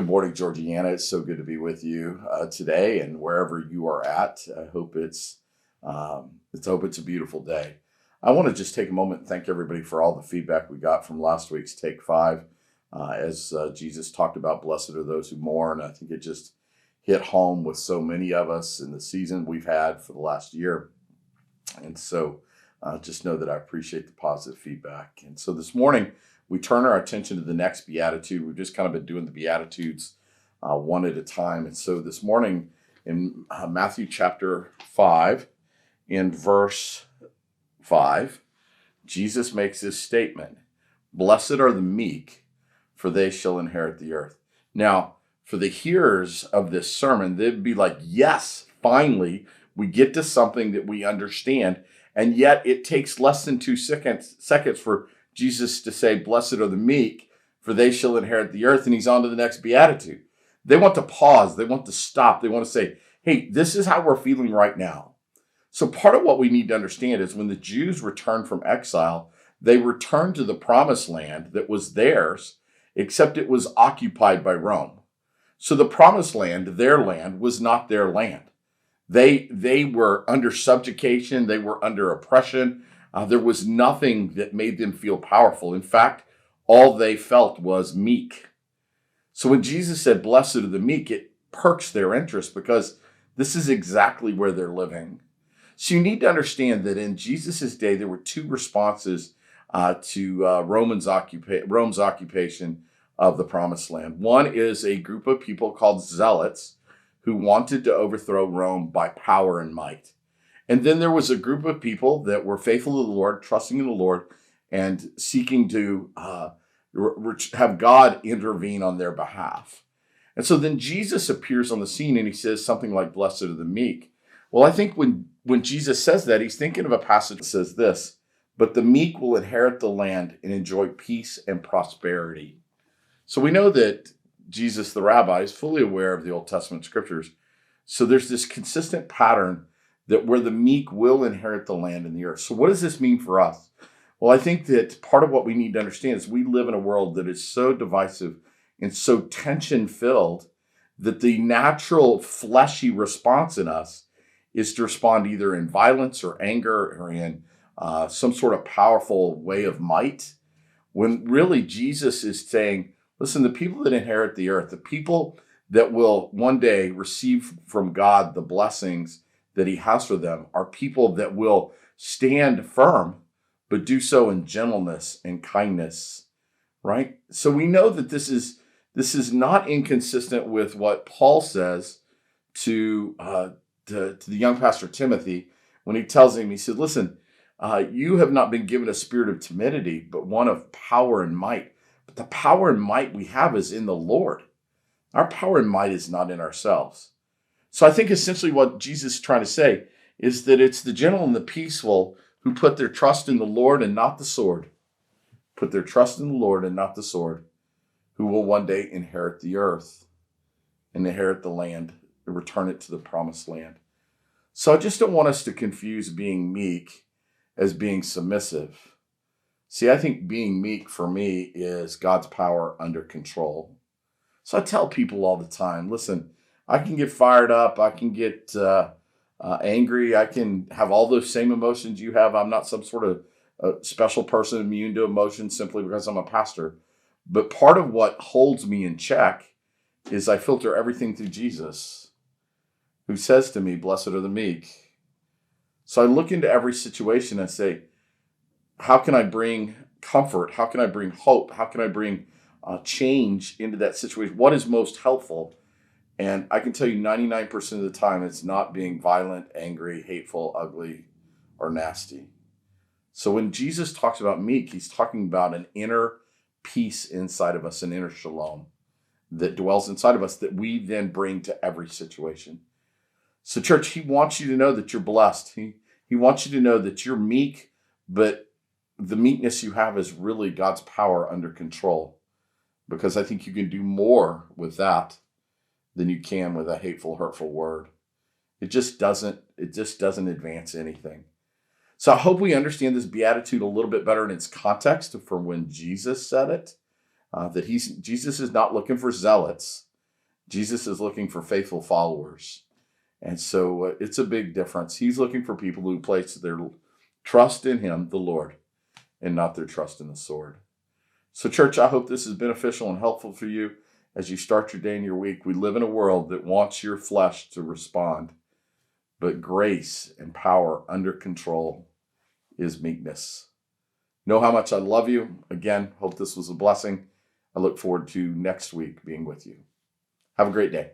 Good morning, Georgianna. It's so good to be with you today, and wherever you are at. I hope it's a beautiful day. I want to just take a moment and thank everybody for all the feedback we got from last week's Take 5. As Jesus talked about, blessed are those who mourn. I think it just hit home with so many of us in the season we've had for the last year. And so just know that I appreciate the positive feedback. And so this morning, we turn our attention to the next Beatitude. We've just kind of been doing the Beatitudes one at a time. And so this morning in Matthew chapter 5, in verse 5, Jesus makes this statement: "Blessed are the meek, for they shall inherit the earth." Now, for the hearers of this sermon, they'd be like, yes, finally, we get to something that we understand. And yet it takes less than 2 seconds for Jesus to say, "Blessed are the meek, for they shall inherit the earth," and he's on to the next Beatitude. They want to pause. They want to stop. They want to say, hey, this is how we're feeling right now. So part of what we need to understand is when the Jews returned from exile, they returned to the promised land that was theirs, except it was occupied by Rome. So the promised land, their land, was not their land. They were under subjugation. They were under oppression. There was nothing that made them feel powerful. In fact, all they felt was meek. So when Jesus said, "Blessed are the meek," it perks their interest because this is exactly where they're living. So you need to understand that in Jesus' day, there were two responses to Rome's occupation of the promised land. One is a group of people called zealots who wanted to overthrow Rome by power and might. And then there was a group of people that were faithful to the Lord, trusting in the Lord, and seeking to have God intervene on their behalf. And so then Jesus appears on the scene and he says something like, "Blessed are the meek." Well, I think when Jesus says that, he's thinking of a passage that says this: "But the meek will inherit the land and enjoy peace and prosperity." So we know that Jesus, the rabbi, is fully aware of the Old Testament scriptures. So there's this consistent pattern that where the meek will inherit the land and the earth. So what does this mean for us? Well, I think that part of what we need to understand is we live in a world that is so divisive and so tension-filled that the natural fleshy response in us is to respond either in violence or anger or in some sort of powerful way of might, when really Jesus is saying, listen, the people that inherit the earth, the people that will one day receive from God the blessings that he has for them, are people that will stand firm, but do so in gentleness and kindness, right? So we know that this is not inconsistent with what Paul says to the young pastor Timothy when he tells him, he said, listen, you have not been given a spirit of timidity, but one of power and might. But the power and might we have is in the Lord. Our power and might is not in ourselves. So I think essentially what Jesus is trying to say is that it's the gentle and the peaceful who put their trust in the Lord and not the sword. Put their trust in the Lord and not the sword, who will one day inherit the earth and inherit the land and return it to the promised land. So I just don't want us to confuse being meek as being submissive. See, I think being meek for me is God's power under control. So I tell people all the time, listen, I can get fired up. I can get angry. I can have all those same emotions you have. I'm not some sort of special person immune to emotions simply because I'm a pastor. But part of what holds me in check is I filter everything through Jesus, who says to me, "Blessed are the meek." So I look into every situation and say, how can I bring comfort? How can I bring hope? How can I bring change into that situation? What is most helpful? And I can tell you 99% of the time, it's not being violent, angry, hateful, ugly, or nasty. So when Jesus talks about meek, he's talking about an inner peace inside of us, an inner shalom that dwells inside of us that we then bring to every situation. So church, he wants you to know that you're blessed. He wants you to know that you're meek, but the meekness you have is really God's power under control, because I think you can do more with that than you can with a hateful, hurtful word. It just doesn't advance anything. So I hope we understand this beatitude a little bit better in its context from when Jesus said it. That Jesus is not looking for zealots. Jesus is looking for faithful followers. And so it's a big difference. He's looking for people who place their trust in him, the Lord, and not their trust in the sword. So, church, I hope this is beneficial and helpful for you as you start your day and your week. We live in a world that wants your flesh to respond, but grace and power under control is meekness. Know how much I love you. Again, hope this was a blessing. I look forward to next week being with you. Have a great day.